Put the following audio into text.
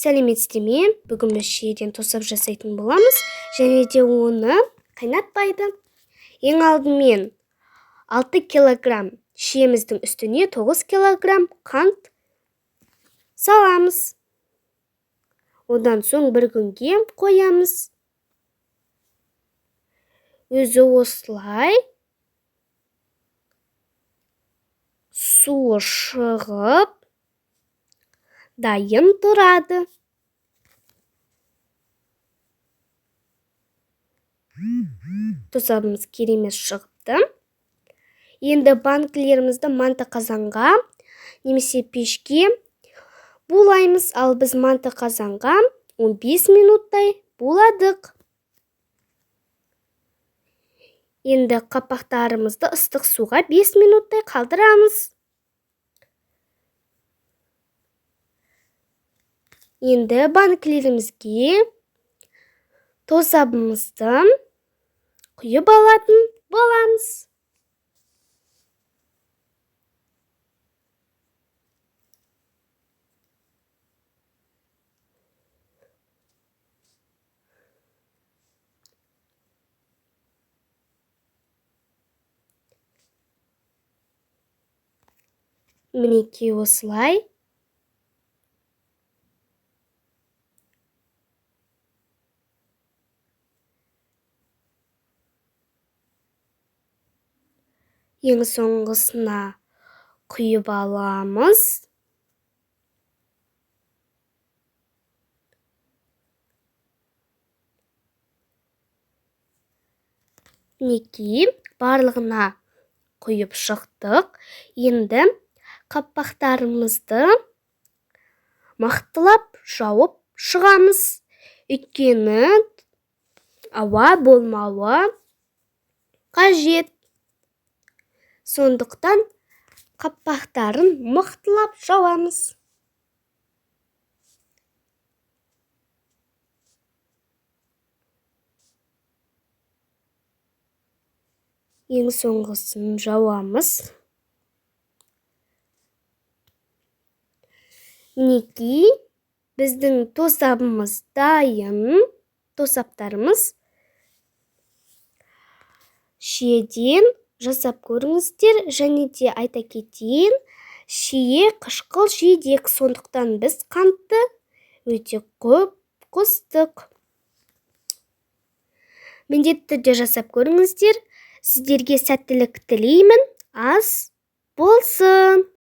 Сәлеметсіздер ме? Бүгін біз шиеден тосап жасайтын боламыз, және де оны қайнатпайды. Ең алдымен 6 килограмм шиеміздің үстіне 9 килограмм қант саламыз. Одан соң бір күнге қоямыз. Өзі осылай суы шығып дайын тұрады. Тосабымыз керемет шығыпты. Енді банкілерімізді манты қазанға немесе пешке булаймыз, ал біз манты қазанға 15 минуттай буладық. Енді қапақтарымызды ыстық суға 5 минуттай қалдырамыз. Енді банкілерімізге тосабымызды құйып алатын боламыз. Мінекей осылай. Ең соңғысына құйып аламыз. Мінекей барлығына құйып шықтық. Енді қапақтарымызды мықтылап жауып шығамыз. Өйткені ауа болмауы қажет. Сондықтан қапақтарын мықтылап жауамыз. Ең соңғысын жауамыз. Мінекей біздің тосабымыз дайын. Тосаптарымыз шиеден жасап көріңіздер, және де айта кетейін, шие қышқыл жидек, сондықтан біз қантты өте көп қостық. Міндетті түрде жасап көріңіздер. Сіздерге сәттілік тілеймін. Ас болсын.